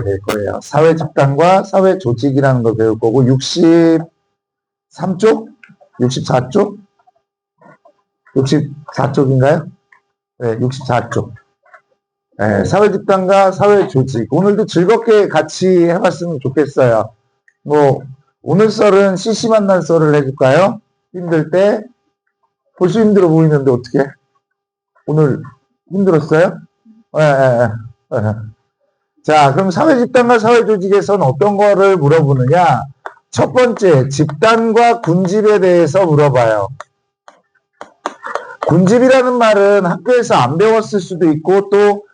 될 거예요. 사회 집단과 사회 조직이라는 걸 배울 거고 63쪽? 64쪽? 64쪽인가요? 네, 64쪽. 네, 사회 집단과 사회 조직. 오늘도 즐겁게 같이 해봤으면 좋겠어요. 뭐 오늘 썰은 CC 만난 썰을 해줄까요? 힘들 때 벌써 힘들어 보이는데 어떻게? 오늘 힘들었어요? 네. 자, 그럼 사회 집단과 사회 조직에서는 어떤 거를 물어보느냐? 첫 번째, 집단과 군집에 대해서 물어봐요. 군집이라는 말은 학교에서 안 배웠을 수도 있고 또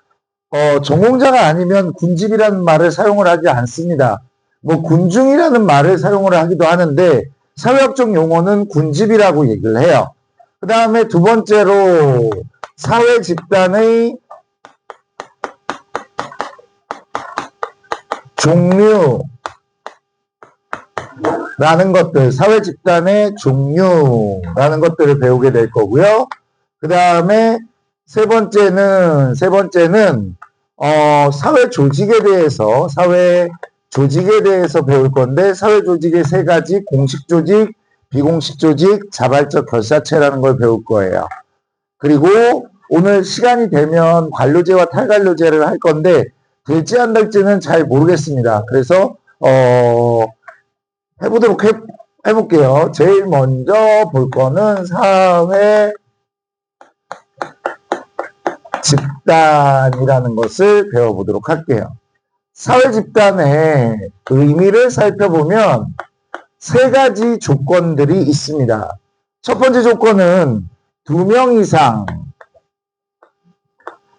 전공자가 아니면 군집이라는 말을 사용을 하지 않습니다. 뭐 군중이라는 말을 사용을 하기도 하는데 사회학적 용어는 군집이라고 얘기를 해요. 그 다음에 두 번째로 사회 집단의 종류라는 것들, 사회 집단의 종류라는 것들을 배우게 될 거고요. 그 다음에 세 번째는 사회 조직에 대해서 배울 건데 사회 조직의 세 가지 공식 조직, 비공식 조직, 자발적 결사체라는 걸 배울 거예요. 그리고 오늘 시간이 되면 관료제와 탈관료제를 할 건데 될지 안 될지는 잘 모르겠습니다. 그래서 해볼게요. 제일 먼저 볼 거는 사회 집단이라는 것을 배워보도록 할게요. 사회 집단의 의미를 살펴보면 세 가지 조건들이 있습니다. 첫 번째 조건은 2명 이상,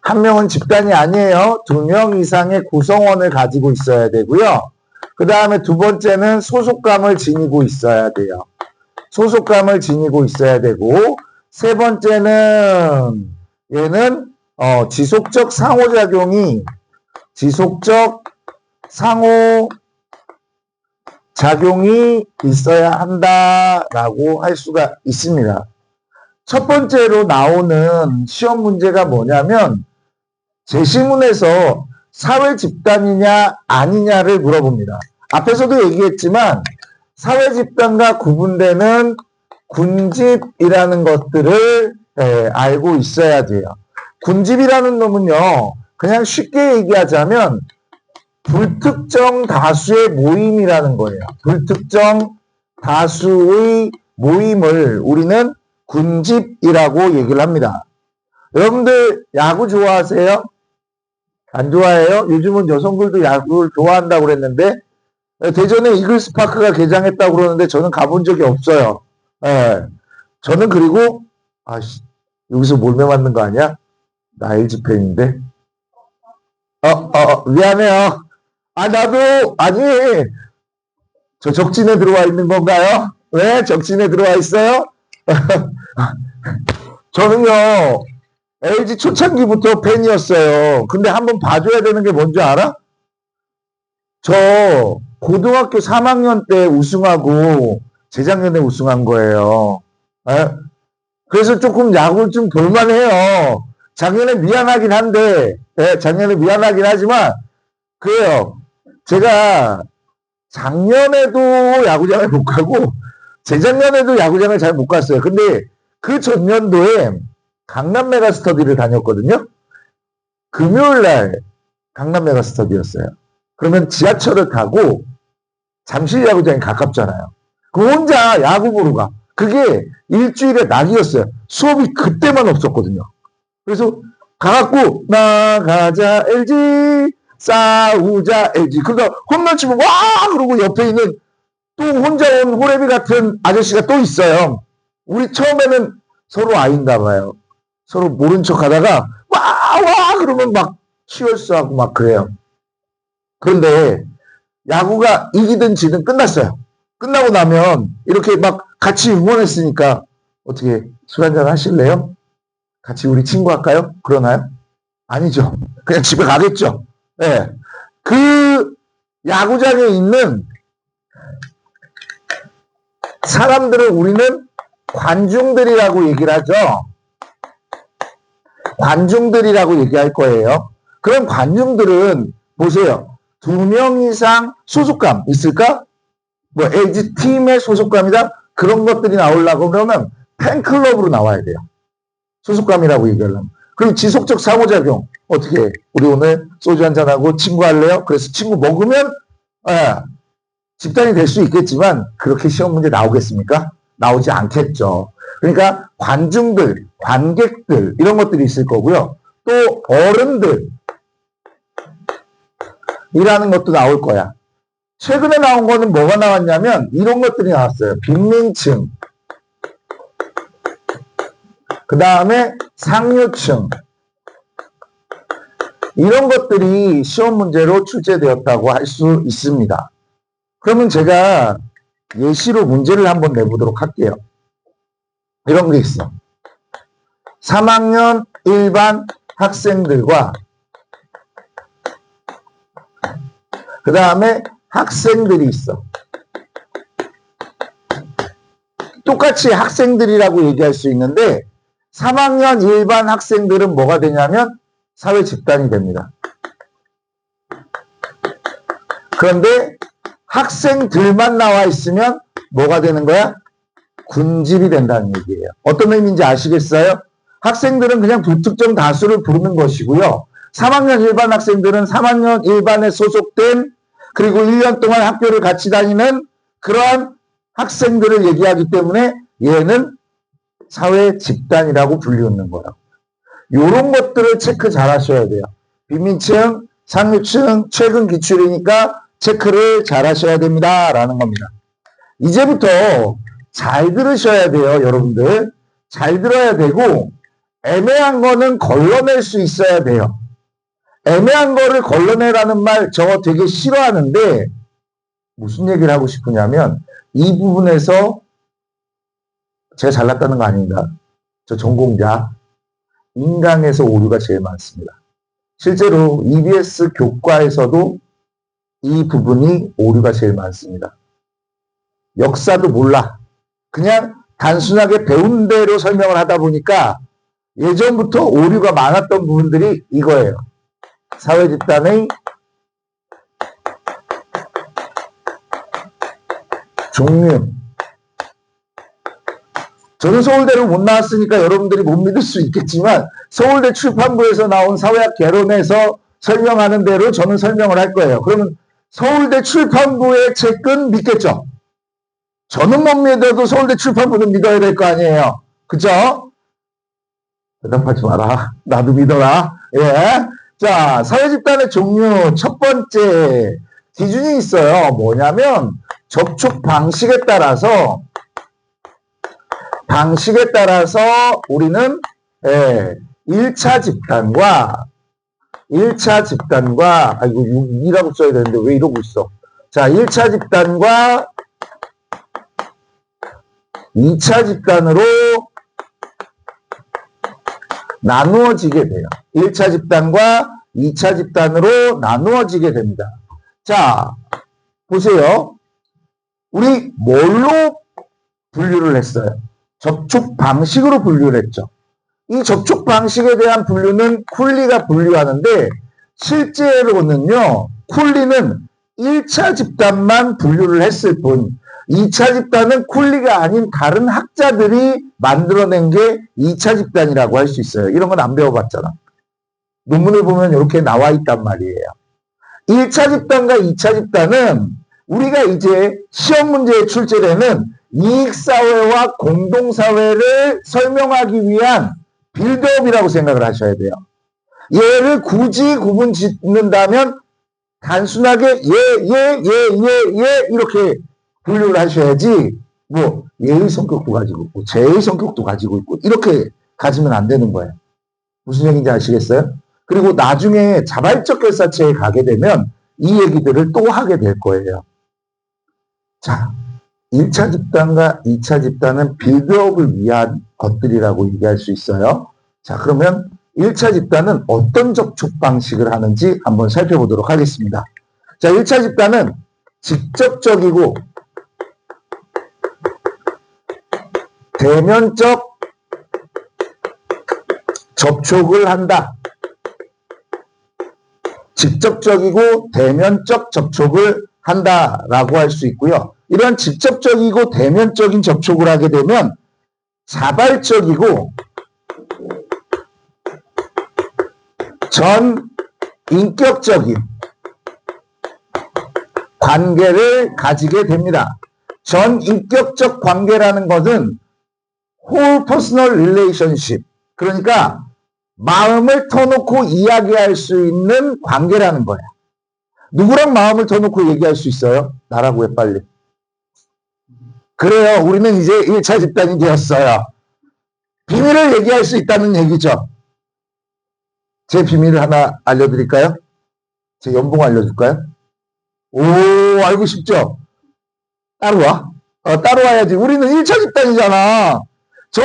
한 명은 집단이 아니에요. 2명 이상의 구성원을 가지고 있어야 되고요. 그 다음에 두 번째는 소속감을 지니고 있어야 돼요. 소속감을 지니고 있어야 되고 세 번째는 얘는 지속적 상호작용이 있어야 한다라고 할 수가 있습니다. 첫 번째로 나오는 시험 문제가 뭐냐면 제시문에서 사회 집단이냐 아니냐를 물어봅니다. 앞에서도 얘기했지만 사회 집단과 구분되는 군집이라는 것들을 알고 있어야 돼요. 군집이라는 놈은요, 그냥 쉽게 얘기하자면 불특정 다수의 모임이라는 거예요. 불특정 다수의 모임을 우리는 군집이라고 얘기를 합니다. 여러분들 야구 좋아하세요? 안 좋아해요? 요즘은 여성들도 야구를 좋아한다고 그랬는데 대전에 이글스파크가 개장했다고 그러는데 저는 가본 적이 없어요. 저는 그리고 여기서 몰매 맞는 거 아니야? 나 LG 팬인데. 미안해요. 나도 아니 저 적진에 들어와 있는 건가요? 왜 적진에 들어와 있어요? 저는요 LG 초창기부터 팬이었어요. 근데 한번 봐줘야 되는 게 뭔지 알아? 저 고등학교 3학년 때 우승하고 재작년에 우승한 거예요. 그래서 조금 야구를 좀 볼만해요. 작년에 미안하긴 하지만 그래요. 제가 작년에도 야구장을 못 가고 재작년에도 야구장을 잘 못 갔어요. 근데 그 전년도에 강남 메가스터디를 다녔거든요. 금요일날 강남 메가스터디였어요. 그러면 지하철을 타고 잠실 야구장이 가깝잖아요. 그럼 혼자 야구 보러 가. 그게 일주일에 낙이었어요. 수업이 그때만 없었거든요. 그래서 가갖고 나가자 LG 싸우자 LG 그러다 홈런 치면 와 그러고 옆에 있는 또 혼자 온 호래비 같은 아저씨가 또 있어요. 우리 처음에는 서로 아인가 봐요. 서로 모른 척 하다가 와 그러면 막 치얼스하고 막 그래요. 그런데 야구가 이기든 지든 끝났어요. 끝나고 나면 이렇게 막 같이 응원했으니까 어떻게 술 한잔 하실래요? 같이 우리 친구 할까요? 그러나요? 아니죠. 그냥 집에 가겠죠. 네. 그 야구장에 있는 사람들을 우리는 관중들이라고 얘기를 하죠. 관중들이라고 얘기할 거예요. 그럼 관중들은 보세요. 2명 이상 소속감 있을까? 뭐 LG팀의 소속감이다? 그런 것들이 나오려고 그러면 팬클럽으로 나와야 돼요. 소속감이라고 얘기하려면. 그리고 지속적 상호작용. 어떻게 해? 우리 오늘 소주 한잔하고 친구 할래요? 그래서 친구 먹으면 집단이 될 수 있겠지만 그렇게 시험 문제 나오겠습니까? 나오지 않겠죠. 그러니까 관중들, 관객들 이런 것들이 있을 거고요. 또 어른들 이라는 것도 나올 거야. 최근에 나온 거는 뭐가 나왔냐면 이런 것들이 나왔어요. 빈민층, 그 다음에 상류층 이런 것들이 시험 문제로 출제되었다고 할 수 있습니다. 그러면 제가 예시로 문제를 한번 내보도록 할게요. 이런 게 있어. 3학년 일반 학생들과 그 다음에 학생들이 있어. 똑같이 학생들이라고 얘기할 수 있는데 3학년 일반 학생들은 뭐가 되냐면 사회 집단이 됩니다. 그런데 학생들만 나와 있으면 뭐가 되는 거야? 군집이 된다는 얘기예요. 어떤 의미인지 아시겠어요? 학생들은 그냥 불특정 다수를 부르는 것이고요. 3학년 일반 학생들은 3학년 일반에 소속된 그리고 1년 동안 학교를 같이 다니는 그러한 학생들을 얘기하기 때문에 얘는 사회 집단이라고 불리우는 거라고. 요런 것들을 체크 잘 하셔야 돼요. 빈민층, 상류층, 최근 기출이니까 체크를 잘 하셔야 됩니다. 라는 겁니다. 이제부터 잘 들으셔야 돼요. 여러분들. 잘 들어야 되고 애매한 거는 걸러낼 수 있어야 돼요. 애매한 거를 걸러내라는 말 저 되게 싫어하는데 무슨 얘기를 하고 싶으냐면 이 부분에서 제가 잘났다는 거 아닙니다. 저 전공자. 인강에서 오류가 제일 많습니다. 실제로 EBS 교과에서도 이 부분이 오류가 제일 많습니다. 역사도 몰라. 그냥 단순하게 배운 대로 설명을 하다 보니까 예전부터 오류가 많았던 부분들이 이거예요. 사회 집단의 종류. 저는 서울대를 못 나왔으니까 여러분들이 못 믿을 수 있겠지만 서울대 출판부에서 나온 사회학 개론에서 설명하는 대로 저는 설명을 할 거예요. 그러면 서울대 출판부의 책은 믿겠죠? 저는 못 믿어도 서울대 출판부는 믿어야 될 거 아니에요. 그죠? 대답하지 마라. 나도 믿어라. 예. 자, 사회집단의 종류 첫 번째 기준이 있어요. 뭐냐면 접촉 방식에 따라서 우리는 1차 집단과 이거 2라고 써야 되는데 왜 이러고 있어. 자, 1차 집단과 2차 집단으로 나누어지게 돼요. 1차 집단과 2차 집단으로 나누어지게 됩니다. 자, 보세요. 우리 뭘로 분류를 했어요? 접촉 방식으로 분류를 했죠. 이 접촉 방식에 대한 분류는 쿨리가 분류하는데 실제로는요. 쿨리는 1차 집단만 분류를 했을 뿐 2차 집단은 쿨리가 아닌 다른 학자들이 만들어낸 게 2차 집단이라고 할 수 있어요. 이런 건 안 배워봤잖아. 논문을 보면 이렇게 나와 있단 말이에요. 1차 집단과 2차 집단은 우리가 이제 시험 문제에 출제되는 이익사회와 공동사회를 설명하기 위한 빌드업이라고 생각을 하셔야 돼요. 얘를 굳이 구분 짓는다면 단순하게 얘 이렇게 분류를 하셔야지 뭐 얘의 성격도 가지고 있고 쟤의 성격도 가지고 있고 이렇게 가지면 안 되는 거예요. 무슨 얘기인지 아시겠어요? 그리고 나중에 자발적 결사체에 가게 되면 이 얘기들을 또 하게 될 거예요. 자, 1차 집단과 2차 집단은 빌드업을 위한 것들이라고 얘기할 수 있어요. 자, 그러면 1차 집단은 어떤 접촉 방식을 하는지 한번 살펴보도록 하겠습니다. 자, 1차 집단은 직접적이고 대면적 접촉을 한다. 직접적이고 대면적 접촉을 한다라고 할 수 있고요. 이러한 직접적이고 대면적인 접촉을 하게 되면 자발적이고 전 인격적인 관계를 가지게 됩니다. 전 인격적 관계라는 것은 whole personal relationship, 그러니까 마음을 터놓고 이야기할 수 있는 관계라는 거야. 누구랑 마음을 터놓고 얘기할 수 있어요? 나라고 해 빨리. 그래요. 우리는 이제 1차 집단이 되었어요. 비밀을 얘기할 수 있다는 얘기죠. 제 비밀을 하나 알려드릴까요? 제 연봉 알려줄까요? 오, 알고 싶죠? 따로 와. 따로 와야지. 우리는 1차 집단이잖아. 저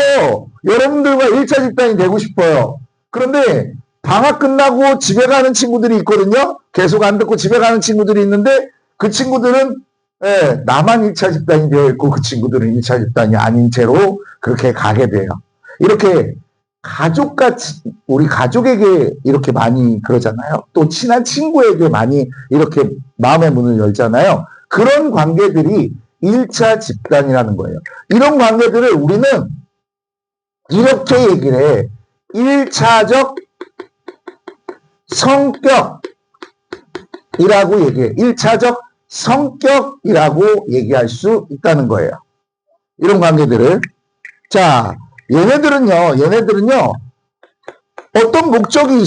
여러분들과 1차 집단이 되고 싶어요. 그런데 방학 끝나고 집에 가는 친구들이 있거든요. 계속 안 듣고 집에 가는 친구들이 있는데 그 친구들은 나만 1차 집단이 되어 있고 그 친구들은 1차 집단이 아닌 채로 그렇게 가게 돼요. 이렇게 가족같이 우리 가족에게 이렇게 많이 그러잖아요. 또 친한 친구에게 많이 이렇게 마음의 문을 열잖아요. 그런 관계들이 1차 집단이라는 거예요. 이런 관계들을 우리는 이렇게 얘기를 해. 1차적 성격이라고 얘기해. 1차적 성격이라고 얘기할 수 있다는 거예요. 이런 관계들을. 자, 얘네들은요, 어떤 목적이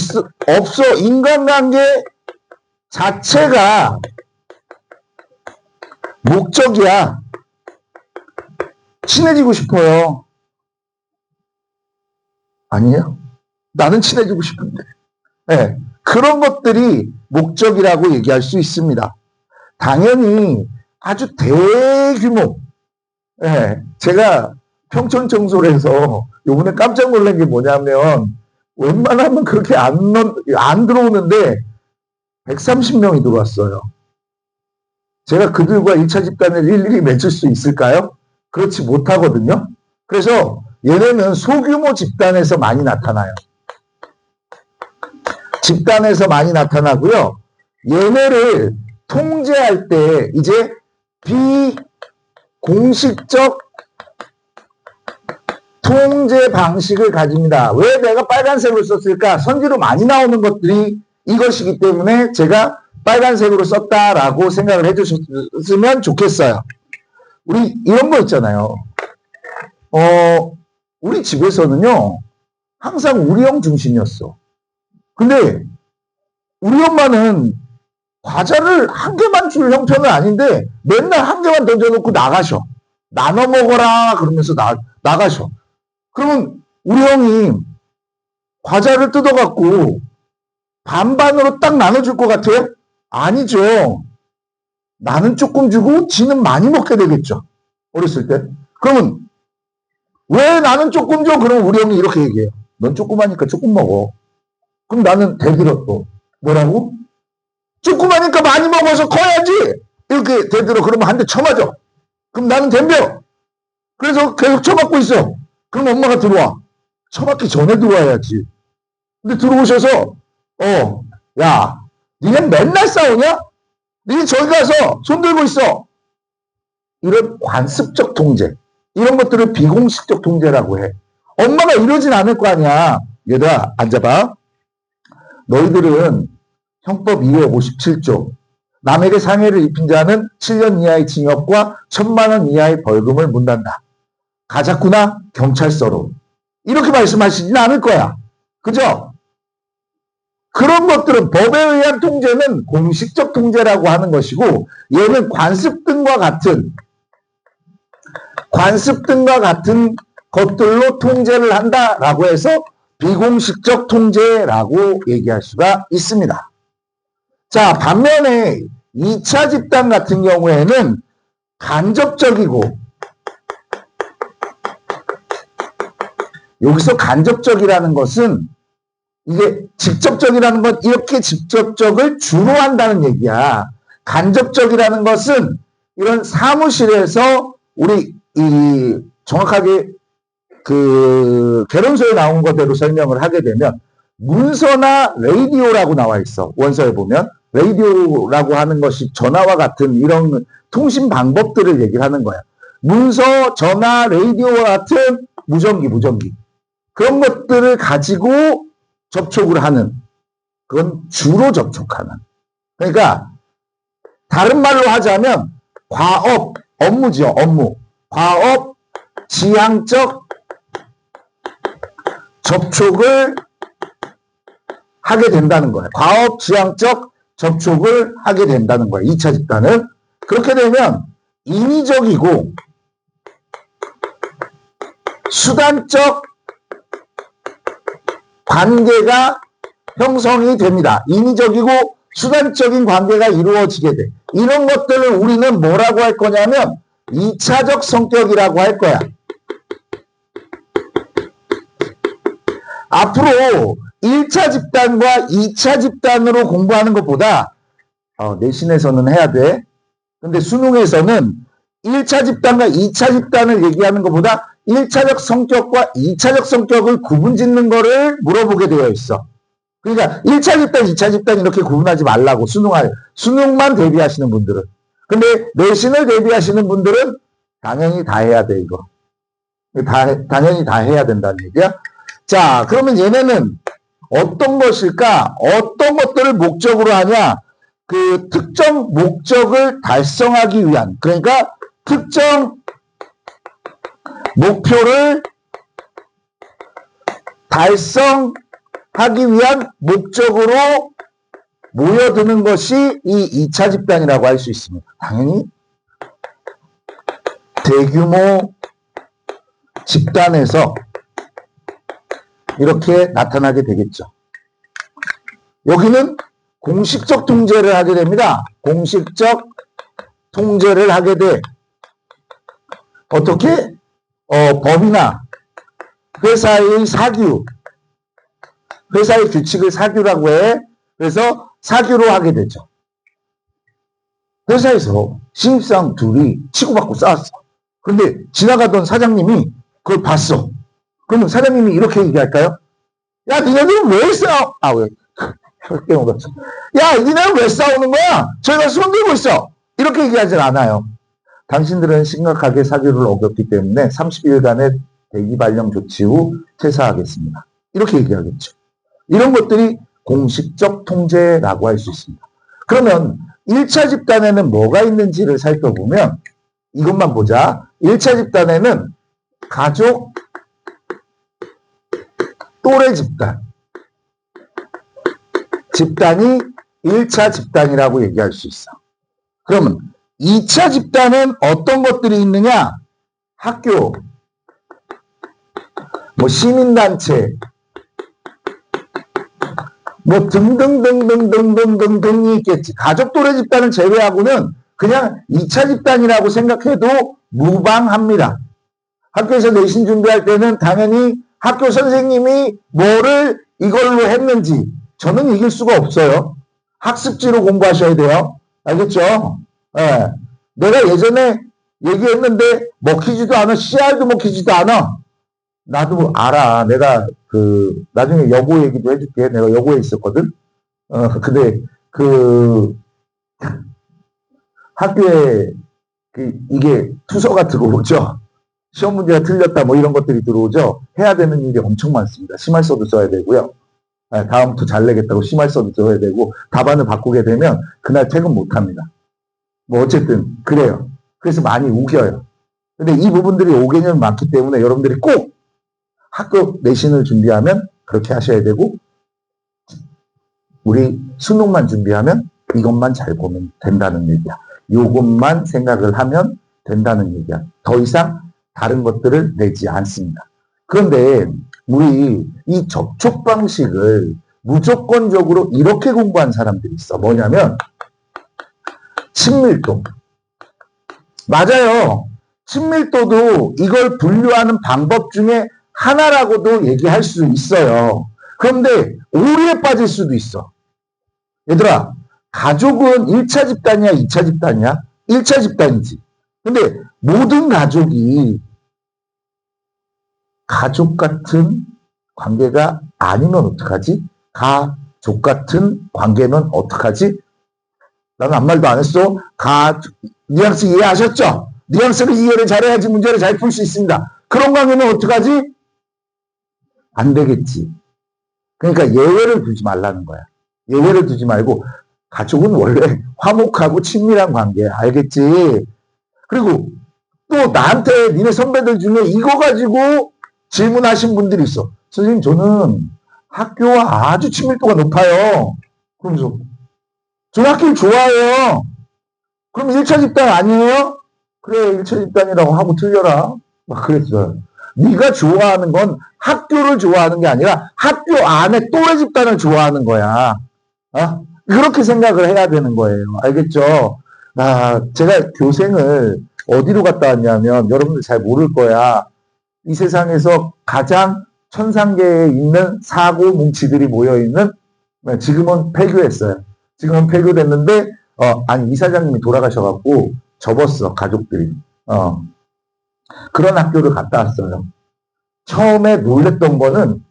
없어. 인간관계 자체가 목적이야. 친해지고 싶어요. 아니에요? 나는 친해지고 싶은데. 네, 그런 것들이 목적이라고 얘기할 수 있습니다. 당연히 아주 대규모, 제가 평촌청솔에서 요번에 깜짝 놀란 게 뭐냐면 웬만하면 그렇게 안 들어오는데 130명이 들어왔어요. 제가 그들과 1차 집단을 일일이 맺을 수 있을까요? 그렇지 못하거든요. 그래서 얘네는 소규모 집단에서 많이 나타나요. 집단에서 많이 나타나고요. 얘네를 통제할 때 이제 비공식적 통제 방식을 가집니다. 왜 내가 빨간색으로 썼을까? 선지로 많이 나오는 것들이 이것이기 때문에 제가 빨간색으로 썼다라고 생각을 해주셨으면 좋겠어요. 우리 이런 거 있잖아요. 우리 집에서는요, 항상 우리 형 중심이었어. 근데 우리 엄마는 과자를 한 개만 줄 형편은 아닌데 맨날 한 개만 던져놓고 나가셔. 나눠 먹어라 그러면서 나가셔. 그러면 우리 형이 과자를 뜯어갖고 반반으로 딱 나눠줄 것 같아요? 아니죠. 나는 조금 주고 지는 많이 먹게 되겠죠. 어렸을 때. 그러면 왜 나는 조금 줘? 그러면 우리 형이 이렇게 얘기해요. 넌 조그마니까 조금 먹어. 그럼 나는 대들어 또. 뭐라고? 조그마니까 많이 먹어서 커야지. 이렇게 대들어. 그러면 한 대 쳐맞아. 그럼 나는 덤벼. 그래서 계속 쳐맞고 있어. 그럼 엄마가 들어와. 쳐맞기 전에 들어와야지. 근데 들어오셔서 야, 니네 맨날 싸우냐? 니네 저기 가서 손 들고 있어. 이런 관습적 통제. 이런 것들을 비공식적 통제라고 해. 엄마가 이러진 않을 거 아니야. 얘들아, 앉아봐. 너희들은 형법 257조 남에게 상해를 입힌 자는 7년 이하의 징역과 1,000만 원 이하의 벌금을 문단다. 가자꾸나 경찰서로. 이렇게 말씀하시진 않을 거야. 그죠? 그런 것들은 법에 의한 통제는 공식적 통제라고 하는 것이고 얘는 관습 등과 같은 것들로 통제를 한다라고 해서 비공식적 통제라고 얘기할 수가 있습니다. 자, 반면에 2차 집단 같은 경우에는 간접적이고, 여기서 간접적이라는 것은 이게 직접적이라는 건 이렇게 직접적을 주로 한다는 얘기야. 간접적이라는 것은 이런 사무실에서 우리 정확하게 그 결혼소에 나온 것대로 설명을 하게 되면 문서나 라디오라고 나와 있어. 원서에 보면 라디오라고 하는 것이 전화와 같은 이런 통신 방법들을 얘기를 하는 거야. 문서, 전화, 라디오와 같은 무전기 그런 것들을 가지고 접촉을 하는, 그건 주로 접촉하는. 그러니까 다른 말로 하자면 과업, 업무지요. 업무. 과업, 지향적 접촉을 하게 된다는 거예요. 과업, 지향적 접촉을 하게 된다는 거예요. 2차 집단은. 그렇게 되면 인위적이고 수단적 관계가 형성이 됩니다. 인위적이고 수단적인 관계가 이루어지게 돼. 이런 것들을 우리는 뭐라고 할 거냐면 2차적 성격이라고 할 거야. 앞으로 1차 집단과 2차 집단으로 공부하는 것보다 내신에서는 해야 돼. 근데 수능에서는 1차 집단과 2차 집단을 얘기하는 것보다 1차적 성격과 2차적 성격을 구분짓는 거를 물어보게 되어 있어. 그러니까 1차 집단, 2차 집단 이렇게 구분하지 말라고 수능만 대비하시는 분들은. 근데 내신을 대비하시는 분들은 당연히 다 해야 돼, 이거. 당연히 다 해야 된다는 얘기야. 자, 그러면 얘네는 어떤 것일까? 어떤 것들을 목적으로 하냐? 그 특정 목적을 달성하기 위한, 그러니까 특정 목표를 달성하기 위한 목적으로 모여드는 것이 이 2차 집단이라고 할 수 있습니다. 당연히 대규모 집단에서 이렇게 나타나게 되겠죠. 여기는 공식적 통제를 하게 됩니다. 공식적 통제를 하게 돼. 어떻게? 법이나 회사의 사규, 회사의 규칙을 사규라고 해. 그래서 사규로 하게 되죠. 회사에서 신입사원 둘이 치고받고 싸웠어. 근데 지나가던 사장님이 그걸 봤어. 그러면 사장님이 이렇게 얘기할까요? 야, 니네들은 왜 싸워? 왜? 야, 니네는 왜 싸우는 거야? 저희가 손 들고 있어. 이렇게 얘기하진 않아요. 당신들은 심각하게 사규를 어겼기 때문에 30일간의 대기 발령 조치 후 퇴사하겠습니다. 이렇게 얘기하겠죠. 이런 것들이 공식적 통제라고 할 수 있습니다. 그러면 1차 집단에는 뭐가 있는지를 살펴보면 이것만 보자. 1차 집단에는 가족, 또래 집단이 1차 집단이라고 얘기할 수 있어. 그러면 2차 집단은 어떤 것들이 있느냐? 학교, 시민단체, 등등등등등등등등이 있겠지. 가족 또래 집단을 제외하고는 그냥 2차 집단이라고 생각해도 무방합니다. 학교에서 내신 준비할 때는 당연히 학교 선생님이 뭐를 이걸로 했는지 저는 이길 수가 없어요. 학습지로 공부하셔야 돼요. 알겠죠? 네. 내가 예전에 얘기했는데 먹히지도 않아. CR도 먹히지도 않아. 나도 알아. 내가 나중에 여고 얘기도 해줄게. 내가 여고에 있었거든. 근데 학교에 이게 투서가 들어오죠. 시험 문제가 틀렸다 이런 것들이 들어오죠. 해야 되는 일이 엄청 많습니다. 심할서도 써야 되고요. 다음부터 잘 내겠다고 심할서도 써야 되고 답안을 바꾸게 되면 그날 퇴근 못합니다. 어쨌든 그래요. 그래서 많이 우겨요. 근데 이 부분들이 오개념이 많기 때문에 여러분들이 꼭 학교 내신을 준비하면 그렇게 하셔야 되고 우리 수능만 준비하면 이것만 잘 보면 된다는 얘기야. 이것만 생각을 하면 된다는 얘기야. 더 이상 다른 것들을 내지 않습니다. 그런데 우리 이 접촉 방식을 무조건적으로 이렇게 공부한 사람들이 있어. 뭐냐면 친밀도. 맞아요. 친밀도도 이걸 분류하는 방법 중에 하나라고도 얘기할 수 있어요. 그런데 오류에 빠질 수도 있어. 얘들아, 가족은 1차 집단이야, 2차 집단이야? 1차 집단이지. 근데 모든 가족이 가족 같은 관계가 아니면 어떡하지? 가족 같은 관계는 어떡하지? 나는 아무 말도 안 했어. 뉘앙스 이해하셨죠? 뉘앙스를 이해를 잘해야지 문제를 잘 풀 수 있습니다. 그런 관계는 어떡하지? 안 되겠지. 그러니까 예외를 두지 말라는 거야. 예외를 두지 말고 가족은 원래 화목하고 친밀한 관계야. 알겠지? 그리고 또 나한테 니네 선배들 중에 이거 가지고 질문하신 분들이 있어. 선생님 저는 학교와 아주 친밀도가 높아요. 그러면서 저는 학교를 좋아해요. 그럼 1차 집단 아니에요? 그래 1차 집단이라고 하고 틀려라. 막 그랬어요. 네가 좋아하는 건 학교를 좋아하는 게 아니라 학교 안에 또래 집단을 좋아하는 거야. 그렇게 생각을 해야 되는 거예요. 알겠죠? 제가 교생을 어디로 갔다 왔냐면 여러분들 잘 모를 거야. 이 세상에서 가장 천상계에 있는 사고 뭉치들이 모여있는, 지금은 폐교했어요. 지금은 폐교됐는데 아니 이사장님이 돌아가셔갖고 접었어 가족들이. 그런 학교를 갔다 왔어요. 처음에 놀랬던 거는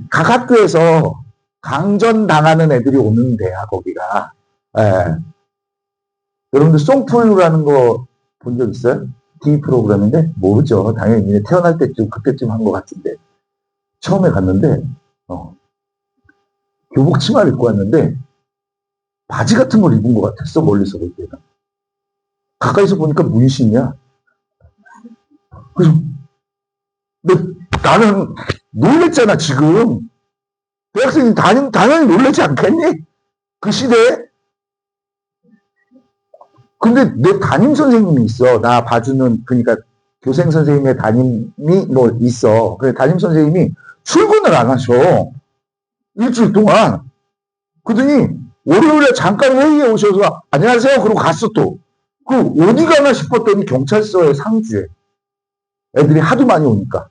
각 학교에서 강전당하는 애들이 오는 데야 거기가. 여러분들 송풀루라는 거 본 적 있어요? TV 프로그램인데 모르죠. 당연히 태어날 때쯤 그때쯤 한 것 같은데 처음에 갔는데 교복 치마를 입고 왔는데 바지 같은 걸 입은 것 같았어. 멀리서 볼 때는. 가까이서 보니까 문신이야. 그래서 나는 놀랬잖아 지금. 대학생이 당연히 놀라지 않겠니? 그 시대에. 근데 내 담임 선생님이 있어. 나 봐주는, 그러니까 교생 선생님의 담임이 뭐 있어. 그래 담임 선생님이 출근을 안 하셔. 일주일 동안. 그러더니 월요일에 잠깐 회의에 오셔서 안녕하세요. 그러고 갔어 또. 그 어디 가나 싶었더니 경찰서에 상주해. 애들이 하도 많이 오니까.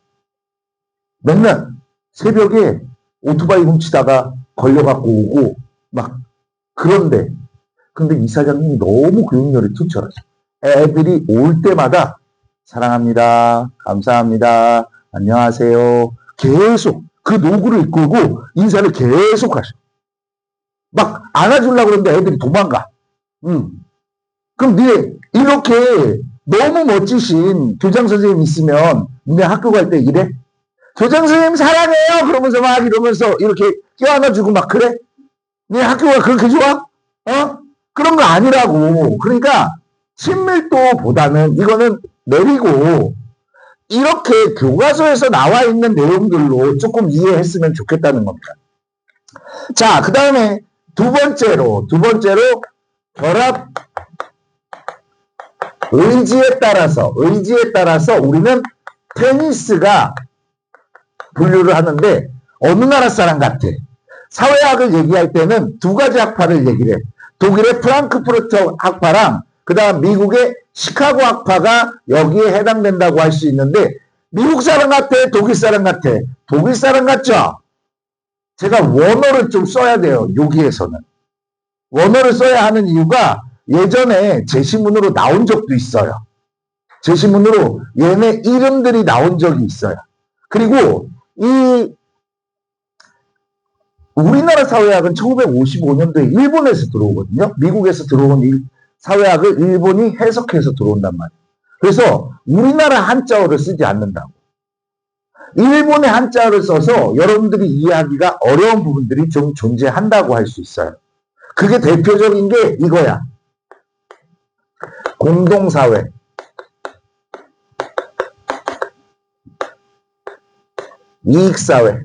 맨날 새벽에 오토바이 훔치다가 걸려갖고 오고 막 그런데 근데 이사장님이 너무 교육열이 투철하셔. 애들이 올 때마다 사랑합니다. 감사합니다. 안녕하세요. 계속 그 노구를 이끌고 인사를 계속 하셔. 막 안아주려고 그러는데 애들이 도망가. 그럼 네 이렇게 너무 멋지신 교장 선생님 있으면 니네 학교 갈 때 이래? 교장 선생님 사랑해요. 그러면서 막 이러면서 이렇게 껴안아주고 막 그래? 네 학교가 그렇게 좋아? 그런 거 아니라고. 그러니까 친밀도보다는 이거는 내리고 이렇게 교과서에서 나와 있는 내용들로 조금 이해했으면 좋겠다는 겁니다. 자, 그 다음에 두 번째로 결합 의지에 따라서 우리는 테니스가 분류를 하는데 어느 나라 사람 같아? 사회학을 얘기할 때는 두 가지 학파를 얘기를 해. 독일의 프랑크푸르트 학파랑 그 다음 미국의 시카고 학파가 여기에 해당된다고 할 수 있는데 미국 사람 같아? 독일 사람 같아? 독일 사람 같죠? 제가 원어를 좀 써야 돼요. 여기에서는. 원어를 써야 하는 이유가 예전에 제시문으로 나온 적도 있어요. 제시문으로 얘네 이름들이 나온 적이 있어요. 그리고 이 우리나라 사회학은 1955년도에 일본에서 들어오거든요. 미국에서 들어온 사회학을 일본이 해석해서 들어온단 말이에요. 그래서 우리나라 한자어를 쓰지 않는다고. 일본의 한자어를 써서 여러분들이 이해하기가 어려운 부분들이 좀 존재한다고 할 수 있어요. 그게 대표적인 게 이거야. 공동사회. 이익사회.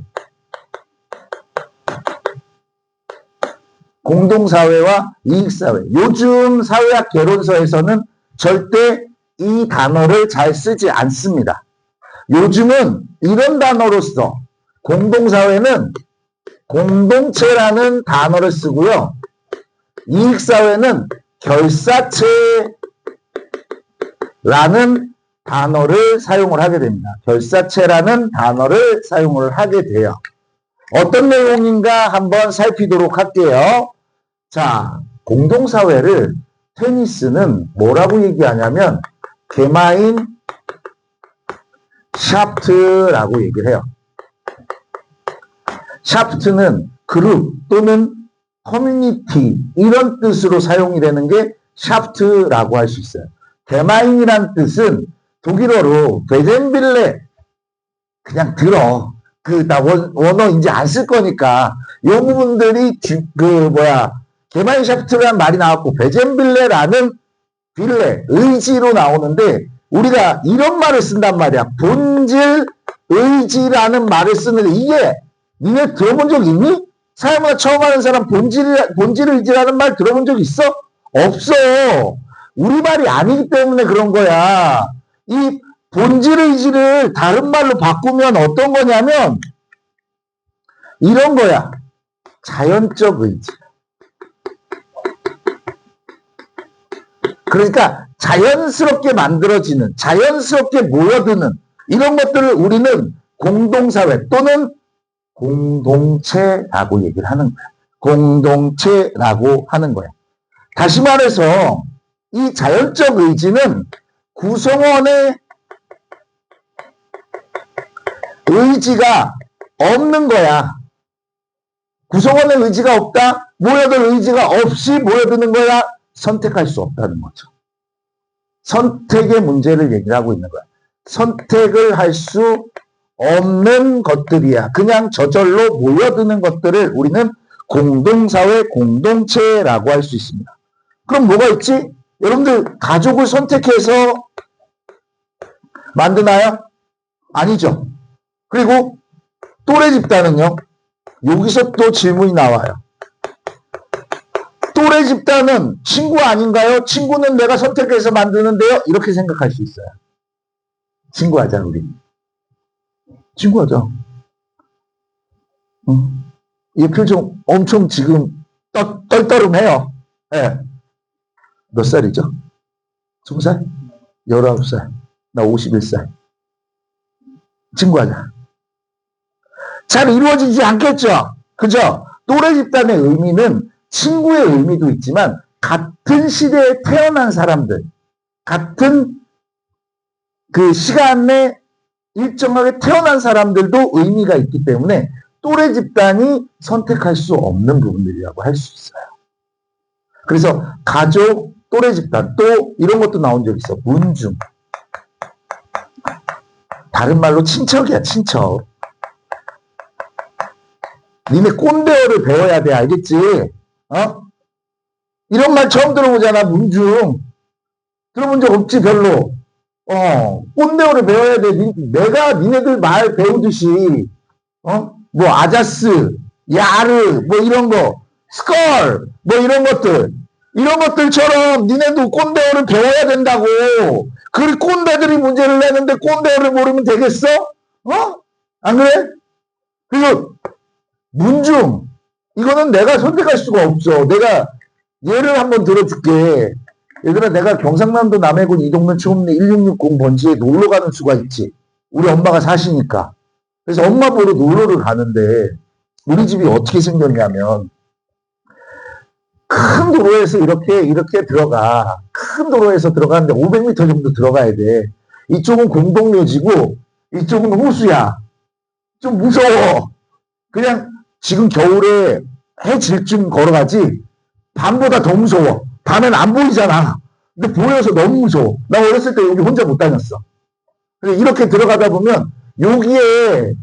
공동사회와 이익사회. 요즘 사회학 개론서에서는 절대 이 단어를 잘 쓰지 않습니다. 요즘은 이런 단어로 써. 공동사회는 공동체라는 단어를 쓰고요. 이익사회는 결사체라는 단어를 사용을 하게 됩니다. 결사체라는 단어를 사용을 하게 돼요. 어떤 내용인가 한번 살피도록 할게요. 자, 공동사회를 테니스는 뭐라고 얘기하냐면 게마인 샤프트라고 얘기를 해요. 샤프트는 그룹 또는 커뮤니티 이런 뜻으로 사용이 되는 게 샤프트라고 할 수 있어요. 게마인이란 뜻은 독일어로 베젠빌레 그냥 들어. 나 원어 이제 안 쓸 거니까 이 부분들이 게마인 샤프트라는 말이 나왔고 베젠빌레라는 빌레 의지로 나오는데 우리가 이런 말을 쓴단 말이야. 본질 의지라는 말을 쓰는데 이게 니네 들어본 적 있니? 사회문화 처음 하는 사람 본질 의지라는 말 들어본 적 있어? 없어. 우리말이 아니기 때문에 그런 거야. 이 본질 의지를 다른 말로 바꾸면 어떤 거냐면 이런 거야. 자연적 의지. 그러니까 자연스럽게 만들어지는, 자연스럽게 모여드는 이런 것들을 우리는 공동사회 또는 공동체라고 얘기를 하는 거야. 공동체라고 하는 거야. 다시 말해서 이 자연적 의지는 구성원의 의지가 없는 거야. 구성원의 의지가 없다? 모여들 의지가 없이 모여드는 거야? 선택할 수 없다는 거죠. 선택의 문제를 얘기를 하고 있는 거야. 선택을 할 수 없는 것들이야. 그냥 저절로 모여드는 것들을 우리는 공동사회, 공동체라고 할 수 있습니다. 그럼 뭐가 있지? 여러분들 가족을 선택해서 만드나요? 아니죠. 그리고 또래 집단은요? 여기서 또 질문이 나와요. 또래 집단은 친구 아닌가요? 친구는 내가 선택해서 만드는데요? 이렇게 생각할 수 있어요. 친구하자, 우리. 친구하자. 이 표정 엄청 지금 떨떠름해요. 네. 몇 살이죠? 20살? 19살. 나 51살. 친구하자. 잘 이루어지지 않겠죠? 그죠? 또래 집단의 의미는 친구의 의미도 있지만 같은 시대에 태어난 사람들, 같은 그 시간에 일정하게 태어난 사람들도 의미가 있기 때문에 또래 집단이 선택할 수 없는 부분들이라고 할 수 있어요. 그래서 가족, 또래 집단, 또 이런 것도 나온 적 있어. 문중. 다른 말로 친척이야, 친척. 니네 꼰대어를 배워야 돼, 알겠지? 이런 말 처음 들어보잖아, 문중. 들어본 적 없지, 별로. 꼰대어를 배워야 돼. 내가 니네들 말 배우듯이, 뭐, 아자스, 야르, 뭐 이런 거, 스컬, 뭐 이런 것들처럼 니네도 꼰대어를 배워야 된다고. 그 꼰대들이 문제를 내는데 꼰대어를 모르면 되겠어? 안 그래? 그리고, 문중. 이거는 내가 선택할 수가 없어. 내가 예를 한번 들어줄게. 얘들아, 내가 경상남도 남해군 이동면 초읍리 1660 번지에 놀러 가는 수가 있지. 우리 엄마가 사시니까. 그래서 엄마 보러 놀러를 가는데 우리 집이 어떻게 생겼냐면 큰 도로에서 이렇게 들어가. 큰 도로에서 들어가는데 500m 정도 들어가야 돼. 이쪽은 공동묘지고 이쪽은 호수야. 좀 무서워. 그냥 지금 겨울에 해 질 쯤 걸어가지 밤보다 더 무서워. 밤엔 안 보이잖아. 근데 보여서 너무 무서워. 나 어렸을 때 여기 혼자 못 다녔어. 이렇게 들어가다 보면 여기에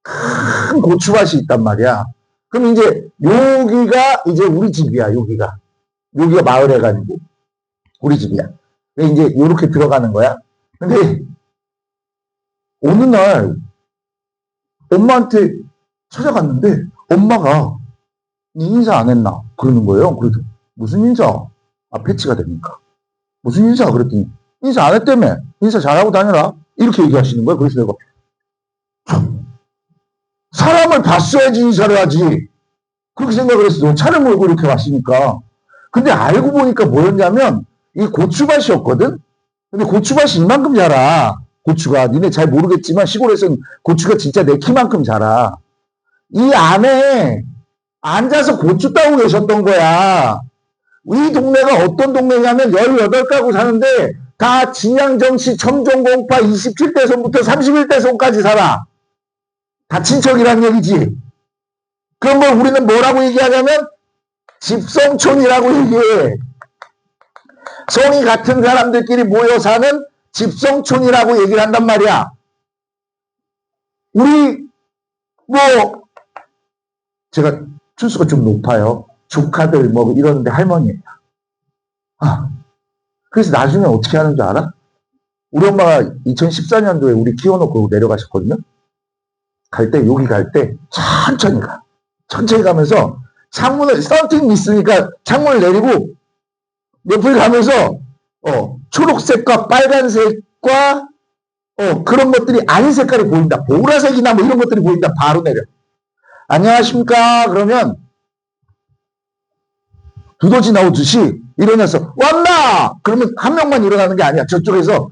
큰 고추밭이 있단 말이야. 그럼 이제 여기가 이제 우리 집이야. 여기가 마을에가 아니고 우리 집이야. 이제 이렇게 들어가는 거야. 근데 어느 날 엄마한테 찾아갔는데 엄마가 니 인사 안 했나? 그러는 거예요. 그래서 무슨 인사? 패치가 되니까. 무슨 인사? 그랬더니 인사 안 했다며. 인사 잘하고 다녀라. 이렇게 얘기하시는 거예요. 그래서 내가 사람을 봤어야지 인사를 하지. 그렇게 생각을 했어. 차를 몰고 이렇게 왔으니까. 근데 알고 보니까 뭐였냐면 이 고추밭이었거든. 근데 고추밭이 이만큼 자라. 고추가. 니네 잘 모르겠지만 시골에서는 고추가 진짜 내 키만큼 자라. 이 안에 앉아서 고추 따고 계셨던 거야. 이 동네가 어떤 동네냐면 18가구 사는데 다 진양정씨 첨종공파 27대손부터 31대손까지 살아. 다 친척이란 얘기지. 그런 걸 우리는 뭐라고 얘기하냐면 집성촌이라고 얘기해. 성이 같은 사람들끼리 모여 사는 집성촌이라고 얘기를 한단 말이야. 우리 뭐 제가 출수가 좀 높아요. 조카들 뭐 이러는데 할머니예요. 그래서 나중에 어떻게 하는 줄 알아? 우리 엄마가 2014년도에 우리 키워놓고 내려가셨거든요. 여기 갈 때 천천히 가. 천천히 가면서 창문을 썬팅 있으니까 창문을 내리고 옆을 가면서 초록색과 빨간색과 그런 것들이 아닌 색깔이 보인다. 보라색이나 뭐 이런 것들이 보인다. 바로 내려. 안녕하십니까? 그러면 두더지 나오듯이 일어나서 왔나? 그러면 한 명만 일어나는 게 아니야. 저쪽에서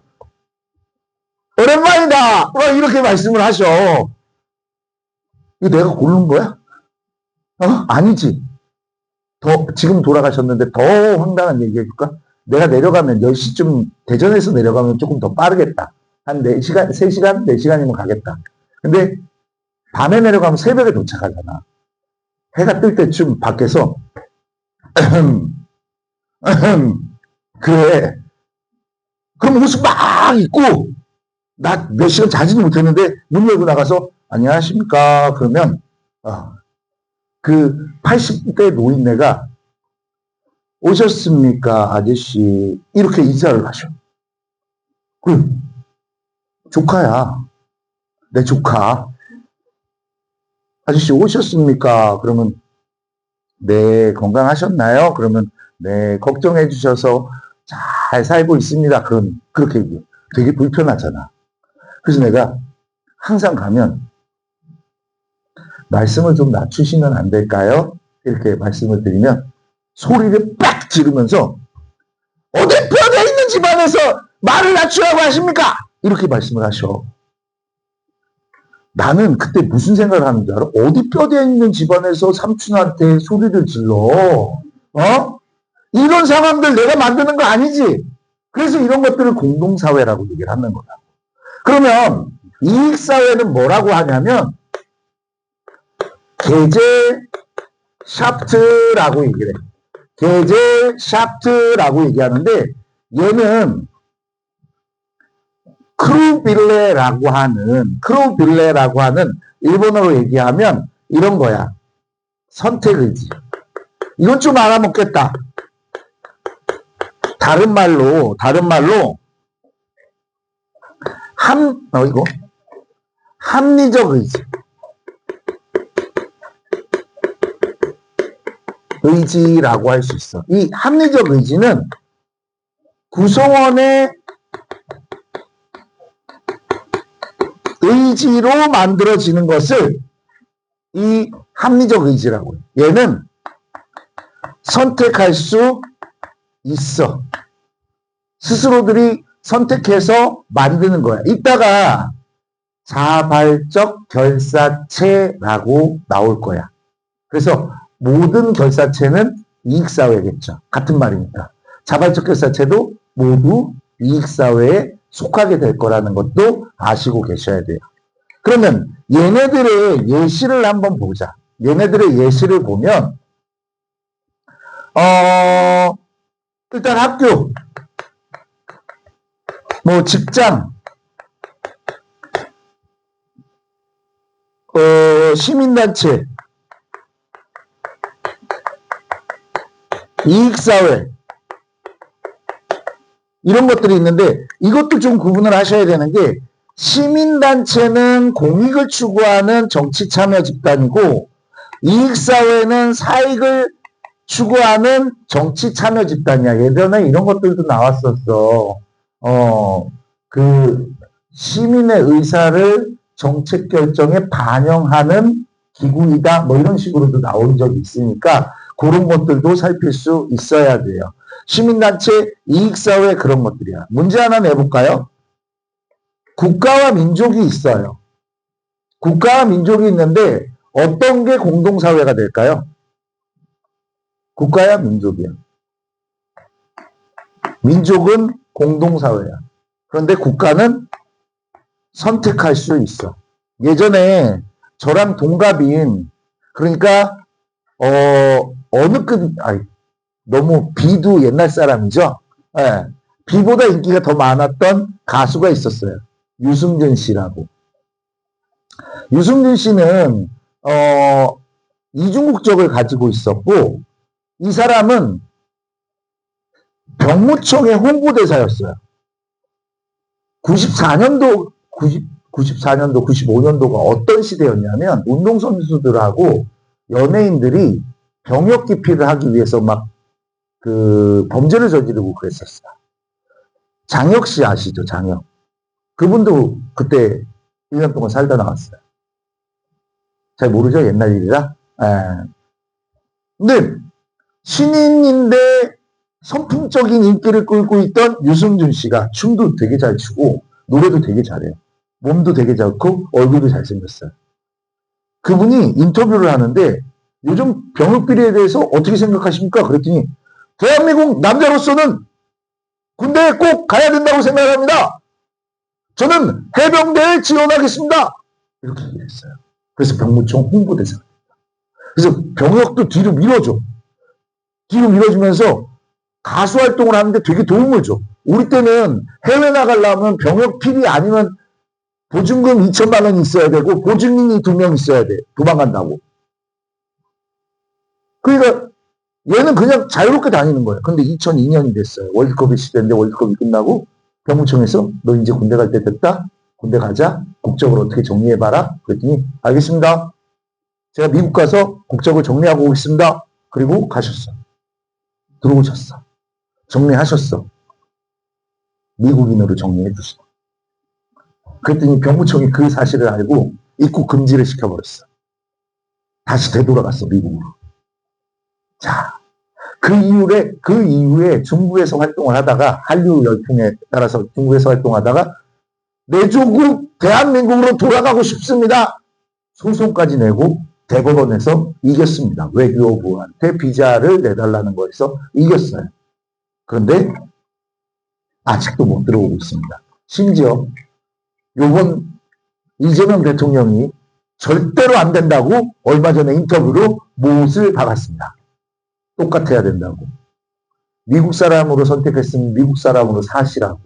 오랜만이다. 이렇게 말씀을 하셔. 이거 내가 고른 거야? 아니지. 지금 돌아가셨는데 더 황당한 얘기 해줄까? 내가 내려가면 10시쯤 대전에서 내려가면 조금 더 빠르겠다. 한 4시간, 3시간, 4시간이면 가겠다. 근데 밤에 내려가면 새벽에 도착하잖아. 해가 뜰 때쯤 밖에서 그래. 그럼 옷을 막 입고 나 몇 시간 자지도 못했는데 문 열고 나가서 안녕하십니까? 그러면 그 80대 노인네가 오셨습니까? 아저씨 이렇게 인사를 하셔. 조카야. 내 조카. 아저씨 오셨습니까? 그러면 네, 건강하셨나요? 그러면 네, 걱정해 주셔서 잘 살고 있습니다. 그렇게 얘기해. 되게 불편하잖아. 그래서 내가 항상 가면 말씀을 좀 낮추시면 안 될까요? 이렇게 말씀을 드리면 소리를 빡 지르면서 어디 뼈대 있는 집안에서 말을 낮추라고 하십니까? 이렇게 말씀을 하셔. 나는 그때 무슨 생각을 하는 줄 알아? 어디 뼈대 있는 집안에서 삼촌한테 소리를 질러? 이런 상황들 내가 만드는 거 아니지? 그래서 이런 것들을 공동사회라고 얘기를 하는 거야. 그러면 이익사회는 뭐라고 하냐면 계제 샤프트라고 얘기를 해. 계제 샤프트라고 얘기하는데 얘는 크루빌레라고 하는 일본어로 얘기하면 이런 거야. 선택의지. 이건 좀 알아먹겠다. 다른 말로 합리적 의지. 의지라고 할 수 있어. 이 합리적 의지는 구성원의 의지로 만들어지는 것을 이 합리적 의지라고 해요. 얘는 선택할 수 있어. 스스로들이 선택해서 만드는 거야. 이따가 자발적 결사체라고 나올 거야. 그래서 모든 결사체는 이익사회겠죠. 같은 말이니까. 자발적 결사체도 모두 이익사회에 속하게 될 거라는 것도 아시고 계셔야 돼요. 그러면 얘네들의 예시를 한번 보자. 얘네들의 예시를 보면 일단 학교, 뭐 직장, 시민단체, 이익사회 이런 것들이 있는데 이것도 좀 구분을 하셔야 되는 게 시민단체는 공익을 추구하는 정치참여 집단이고 이익사회는 사익을 추구하는 정치참여 집단이야. 예전에 이런 것들도 나왔었어. 그 시민의 의사를 정책 결정에 반영하는 기구이다. 뭐 이런 식으로도 나온 적이 있으니까 그런 것들도 살필 수 있어야 돼요. 시민단체, 이익사회 그런 것들이야. 문제 하나 내볼까요? 국가와 민족이 있어요. 국가와 민족이 있는데 어떤 게 공동사회가 될까요? 국가야 민족이야. 민족은 공동사회야. 그런데 국가는 선택할 수 있어. 예전에 저랑 동갑인 그러니까 어느 너무 비도 옛날 사람이죠. 예. 비보다 인기가 더 많았던 가수가 있었어요. 유승준 씨라고. 유승준 씨는 이중국적을 가지고 있었고, 이 사람은 병무청의 홍보대사였어요. 94년도, 95년도가 어떤 시대였냐면, 운동선수들하고 연예인들이 병역 기피를 하기 위해서 막 범죄를 저지르고 그랬었어요. 장혁 씨 아시죠? 장혁. 그분도 그때 1년 동안 살다 나왔어요. 잘 모르죠? 옛날 일이라. 근데 신인인데 선풍적인 인기를 끌고 있던 유승준 씨가 춤도 되게 잘 추고 노래도 되게 잘해요. 몸도 되게 좋고 얼굴도 잘생겼어요. 그분이 인터뷰를 하는데 요즘 병역 비리에 대해서 어떻게 생각하십니까? 그랬더니 대한민국 남자로서는 군대에 꼭 가야 된다고 생각합니다. 저는 해병대에 지원하겠습니다. 이렇게 얘기했어요. 그래서 병무청 홍보대사. 그래서 병역도 뒤로 밀어줘. 뒤로 밀어주면서 가수 활동을 하는데 되게 도움을 줘. 우리 때는 해외 나가려면 병역 필이 아니면 보증금 2천만 원이 있어야 되고 보증인이 2명 있어야 돼. 도망간다고. 그러니까 얘는 그냥 자유롭게 다니는 거예요. 근데 2002년이 됐어요. 월드컵이 시대인데 월드컵이 끝나고 병무청에서 너 이제 군대 갈 때 됐다? 군대 가자. 국적을 어떻게 정리해봐라. 그랬더니 알겠습니다. 제가 미국 가서 국적을 정리하고 오겠습니다. 그리고 가셨어. 들어오셨어. 정리하셨어. 미국인으로 정리해 주셨어. 그랬더니 병무청이 그 사실을 알고 입국 금지를 시켜버렸어. 다시 되돌아갔어, 미국으로. 자, 그 이후에 중국에서 활동을 하다가 한류 열풍에 따라서 중국에서 활동하다가 내 조국 대한민국으로 돌아가고 싶습니다. 소송까지 내고 대법원에서 이겼습니다. 외교부한테 비자를 내달라는 거에서 이겼어요. 그런데 아직도 못 들어오고 있습니다. 심지어 요번 이재명 대통령이 절대로 안 된다고 얼마 전에 인터뷰로 못을 박았습니다. 똑같아야 된다고. 미국 사람으로 선택했으면 미국 사람으로 사시라고.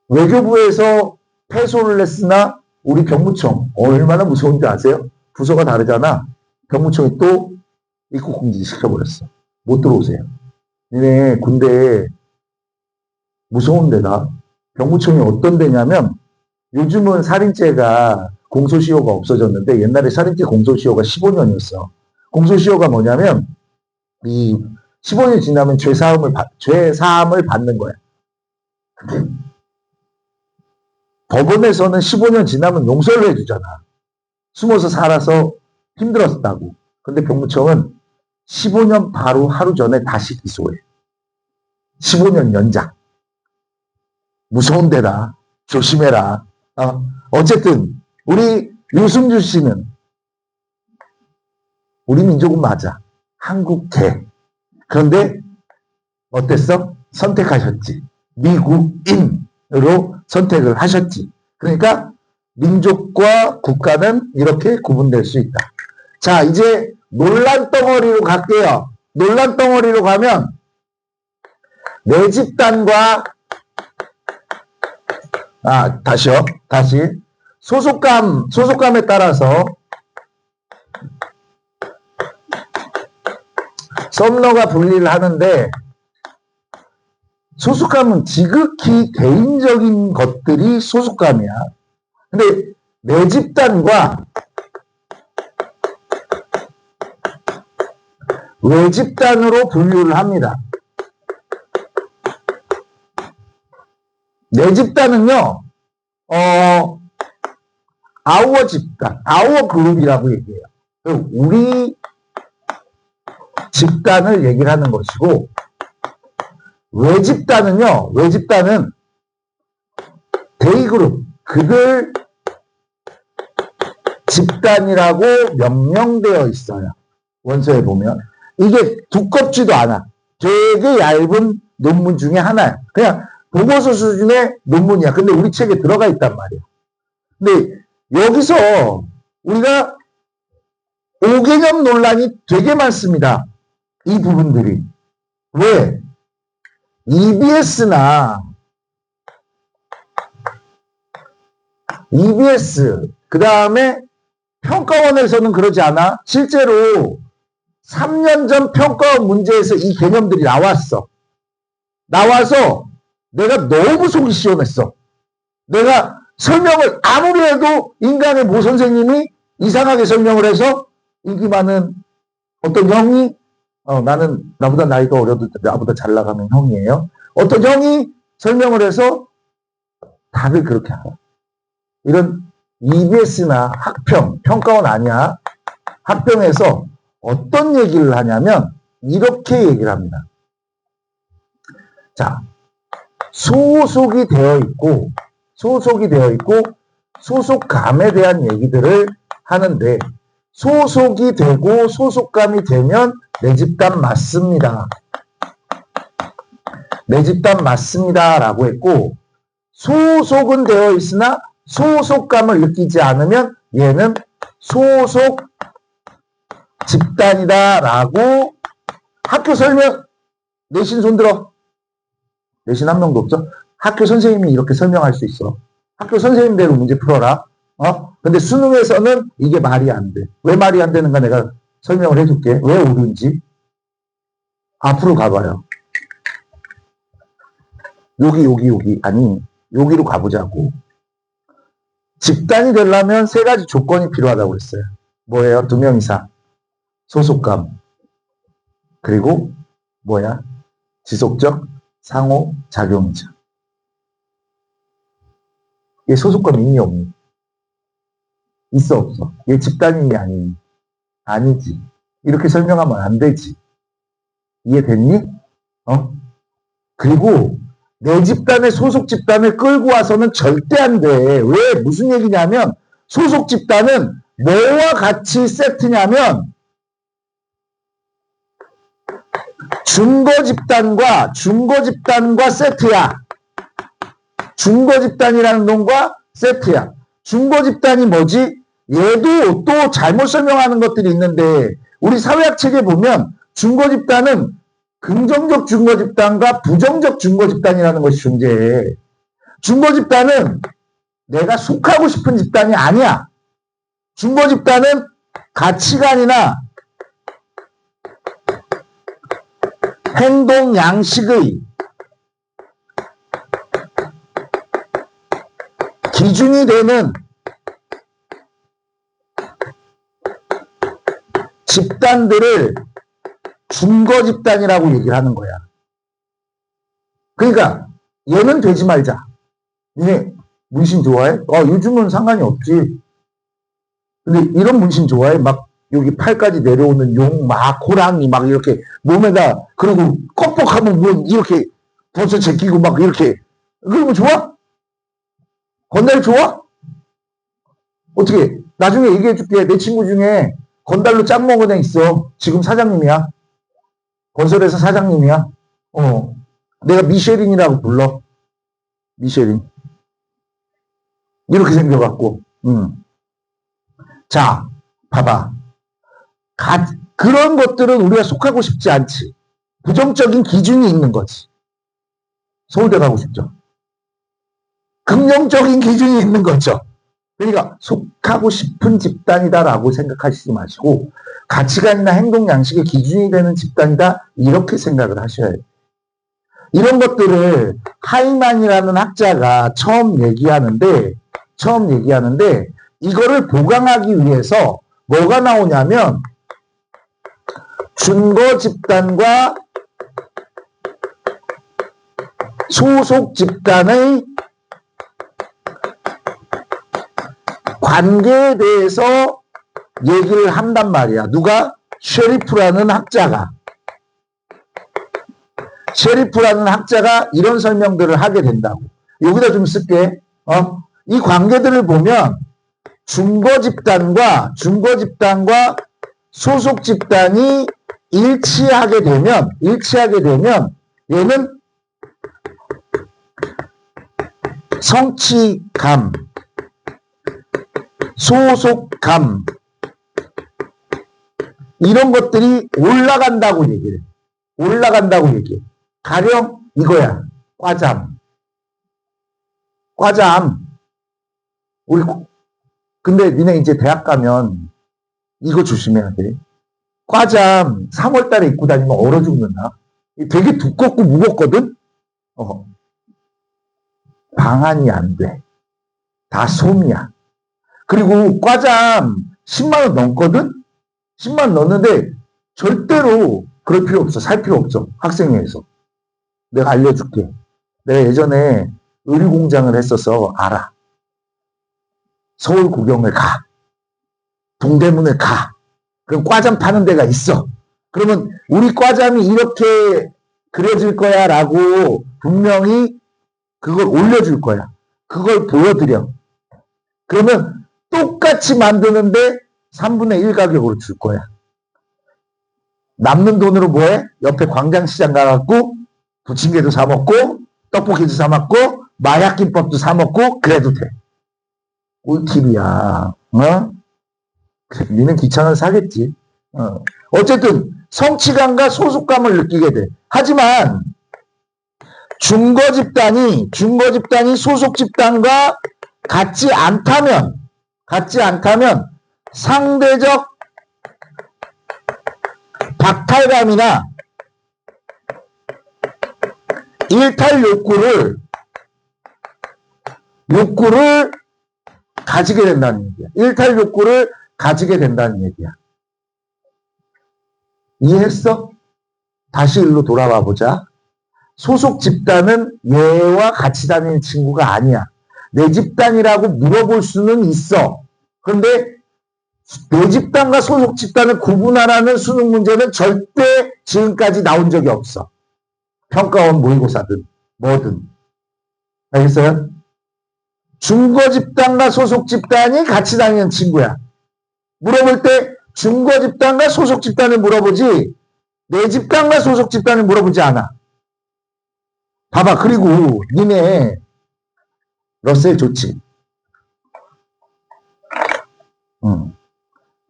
외교부에서 패소를 했으나 우리 병무청 얼마나 무서운지 아세요? 부서가 다르잖아. 병무청이 또 입국 금지 시켜버렸어. 못 들어오세요. 니네 군대에 무서운 데다. 병무청이 어떤 데냐면 요즘은 살인죄가 공소시효가 없어졌는데 옛날에 살인죄 공소시효가 15년이었어. 공소시효가 뭐냐면 이 15년 지나면 죄사함을 받는 거야. 법원에서는 15년 지나면 용서를 해주잖아. 숨어서 살아서 힘들었다고. 근데 병무청은 15년 바로 하루 전에 다시 기소해. 15년 연장. 무서운 데다. 조심해라. 어쨌든 우리 유승준 씨는 우리 민족은 맞아. 한국계. 그런데 어땠어? 선택하셨지. 미국인으로 선택을 하셨지. 그러니까 민족과 국가는 이렇게 구분될 수 있다. 자, 이제 논란 덩어리로 갈게요. 논란 덩어리로 가면 내 집단과 다시 소속감에 따라서 썸너가 분리를 하는데 소속감은 지극히 개인적인 것들이 소속감이야. 근데 내 집단과 외 집단으로 분류를 합니다. 내 집단은요, 아우어 집단, 아우어 그룹이라고 얘기해요. 우리 집단을 얘기를 하는 것이고, 외 집단은요, 외 집단은 대의그룹, 그들 집단이라고 명명되어 있어요. 원서에 보면. 이게 두껍지도 않아. 되게 얇은 논문 중에 하나야. 그냥 보고서 수준의 논문이야. 근데 우리 책에 들어가 있단 말이야. 근데 여기서 우리가 오개념 논란이 되게 많습니다. 이 부분들이. 왜? EBS, 그 다음에 평가원에서는 그러지 않아? 실제로 3년 전 평가원 문제에서 이 개념들이 나왔어. 나와서 내가 너무 속이 시원했어. 내가 설명을 아무리 해도 인간의 모 선생님이 이상하게 설명을 해서 인기 많은 어떤 형이 나는 나보다 나이가 어려도 나보다 잘 나가는 형이에요. 어떤 형이 설명을 해서 답을 그렇게 알아. 이런 EBS나 학평, 평가원 아니야. 학평에서 어떤 얘기를 하냐면 이렇게 얘기를 합니다. 자, 소속이 되어 있고 소속감에 대한 얘기들을 하는데 소속이 되고 소속감이 되면 내 집단 맞습니다. 내 집단 맞습니다. 라고 했고 소속은 되어 있으나 소속감을 느끼지 않으면 얘는 소속 집단이다. 라고 학교 설명 내신 손들어. 내신 한 명도 없죠? 학교 선생님이 이렇게 설명할 수 있어. 학교 선생님대로 문제 풀어라. 근데 수능에서는 이게 말이 안 돼. 왜 말이 안 되는가 내가 설명을 해줄게. 왜 옳은지. 앞으로 가봐요. 여기. 아니, 여기로 가보자고. 집단이 되려면 3가지 조건이 필요하다고 했어요. 뭐예요? 2명 이상. 소속감. 그리고 지속적 상호작용이죠. 얘 소속감 있니 없니? 있어 없어? 얘 집단이니 아니니? 아니지. 이렇게 설명하면 안 되지. 이해됐니? 그리고 내 집단의 소속 집단을 끌고 와서는 절대 안 돼. 왜? 무슨 얘기냐면 소속 집단은 뭐와 같이 세트냐면 중거 집단과 세트야. 중거 집단이라는 놈과 세트야. 중거 집단이 뭐지? 얘도 또 잘못 설명하는 것들이 있는데 우리 사회학 책에 보면 중거 집단은 긍정적 중거 집단과 부정적 중거 집단이라는 것이 존재해. 중거 집단은 내가 속하고 싶은 집단이 아니야. 중거 집단은 가치관이나 행동 양식의 기준이 되는 집단들을 중거 집단이라고 얘기를 하는 거야. 그러니까 얘는 되지 말자. 니네 문신 좋아해? 요즘은 상관이 없지. 근데 이런 문신 좋아해? 막 여기 팔까지 내려오는 용, 호랑이 이렇게 몸에다 그리고 껍벅하면 뭐 이렇게 벌써 제끼고 이렇게 그러면 좋아? 건달 좋아? 어떻게 나중에 얘기해줄게. 내 친구 중에 건달로 짝 먹은 애 있어. 지금 사장님이야. 건설회사 사장님이야. 내가 미쉐린이라고 불러. 미쉐린. 이렇게 생겨갖고. 자, 봐봐. 그런 것들은 우리가 속하고 싶지 않지. 부정적인 기준이 있는 거지. 서울대 가고 싶죠. 긍정적인 기준이 있는 거죠. 그러니까 속하고 싶은 집단이다라고 생각하시지 마시고 가치관이나 행동 양식의 기준이 되는 집단이다 이렇게 생각을 하셔야 해요. 이런 것들을 하이만이라는 학자가 처음 얘기하는데 이거를 보강하기 위해서 뭐가 나오냐면 준거 집단과 소속 집단의 관계에 대해서 얘기를 한단 말이야. 누가? 셰리프라는 학자가. 이런 설명들을 하게 된다고. 여기다 좀 쓸게. 이 관계들을 보면 중거 집단과 소속 집단이 일치하게 되면 얘는 성취감, 소속감, 이런 것들이 올라간다고 얘기해. 올라간다고 얘기해. 가령 이거야. 과잠. 과잠. 근데 니네 이제 대학 가면 이거 조심해야 돼. 과잠 3월 달에 입고 다니면 얼어 죽는다. 되게 두껍고 무겁거든? 방한이 안 돼. 다 솜이야. 그리고 과잠 10만원 넘거든? 10만원 넘는데 절대로 그럴 필요 없어. 살 필요 없어. 학생회에서. 내가 알려줄게. 내가 예전에 의류공장을 했어서 알아. 서울 구경을 가. 동대문을 가. 그럼 과잠 파는 데가 있어. 그러면 우리 과잠이 이렇게 그려질 거야 라고 분명히 그걸 올려줄 거야. 그걸 보여드려. 그러면 똑같이 만드는데 3분의 1 가격으로 줄 거야. 남는 돈으로 뭐해? 옆에 광장시장 가갖고 부침개도 사 먹고 떡볶이도 사 먹고 마약김밥도 사 먹고 그래도 돼. 꿀팁이야. 니는 귀찮아서 사겠지. 어쨌든 성취감과 소속감을 느끼게 돼. 하지만 중거 집단이 소속 집단과 같지 않다면 상대적 박탈감이나 일탈 욕구를 가지게 된다는 얘기야. 일탈 욕구를 가지게 된다는 얘기야. 이해했어? 다시 일로 돌아와 보자. 소속 집단은 얘와 같이 다니는 친구가 아니야. 내 집단이라고 물어볼 수는 있어. 그런데 내 집단과 소속 집단을 구분하라는 수능 문제는 절대 지금까지 나온 적이 없어. 평가원 모의고사든 뭐든. 알겠어요? 중거 집단과 소속 집단이 같이 다니는 친구야. 물어볼 때 중거 집단과 소속 집단을 물어보지 내 집단과 소속 집단을 물어보지 않아. 봐봐. 그리고 니네 러셀 좋지?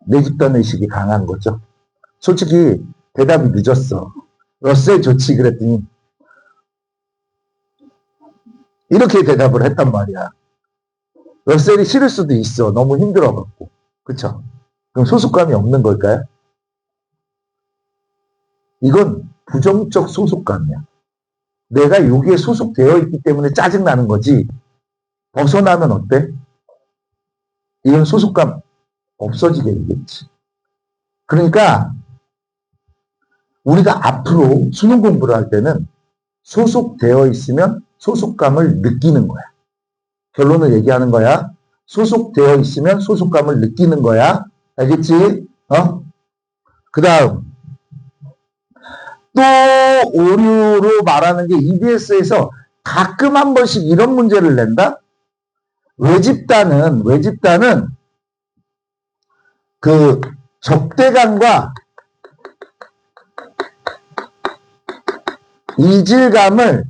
내 집단 의식이 강한 거죠. 솔직히 대답이 늦었어. 러셀 좋지 그랬더니 이렇게 대답을 했단 말이야. 러셀이 싫을 수도 있어. 너무 힘들어갖고. 그쵸? 그럼 소속감이 없는 걸까요? 이건 부정적 소속감이야. 내가 여기에 소속되어 있기 때문에 짜증나는 거지. 벗어나면 어때? 이건 소속감 없어지게 되겠지. 그러니까 우리가 앞으로 수능 공부를 할 때는 소속되어 있으면 소속감을 느끼는 거야. 결론을 얘기하는 거야. 소속되어 있으면 소속감을 느끼는 거야. 알겠지? 그 다음 또 오류로 말하는 게 EBS에서 가끔 한 번씩 이런 문제를 낸다? 외집단은 그 적대감과 이질감을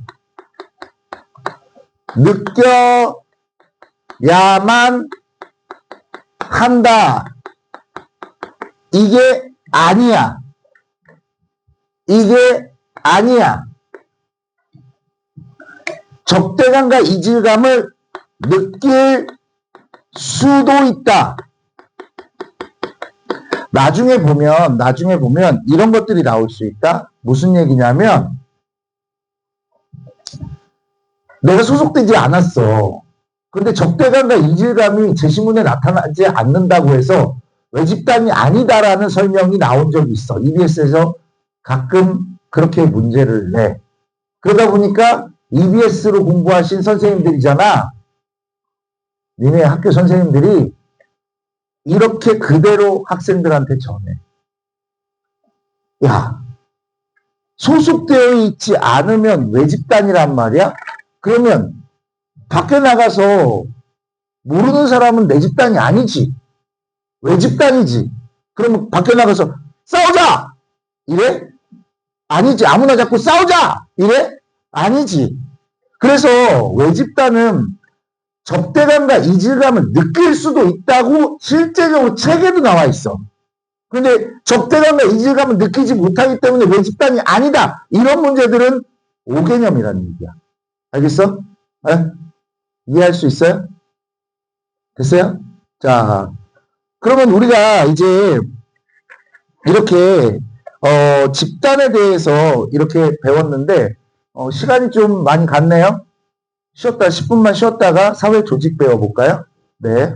느껴야만 한다. 이게 아니야. 적대감과 이질감을 느낄 수도 있다. 나중에 보면 이런 것들이 나올 수 있다. 무슨 얘기냐면 내가 소속되지 않았어. 그런데 적대감과 이질감이 제 신문에 나타나지 않는다고 해서 외집단이 아니다라는 설명이 나온 적이 있어. EBS에서 가끔 그렇게 문제를 내. 그러다 보니까 EBS로 공부하신 선생님들이잖아. 니네 학교 선생님들이 이렇게 그대로 학생들한테 전해. 야, 소속되어 있지 않으면 외집단이란 말이야? 그러면 밖에 나가서 모르는 사람은 내 집단이 아니지. 외집단이지. 그러면 밖에 나가서 싸우자! 이래? 아니지. 아무나 자꾸 싸우자! 이래? 아니지. 그래서 외집단은 적대감과 이질감을 느낄 수도 있다고 실제적으로 책에도 나와 있어. 근데 적대감과 이질감을 느끼지 못하기 때문에 왜 집단이 아니다. 이런 문제들은 오개념이라는 얘기야. 알겠어? 에? 이해할 수 있어요? 됐어요? 자, 그러면 우리가 이제 이렇게 집단에 대해서 이렇게 배웠는데 시간이 좀 많이 갔네요. 쉬었다 10분만 쉬었다가 사회 조직 배워볼까요? 네.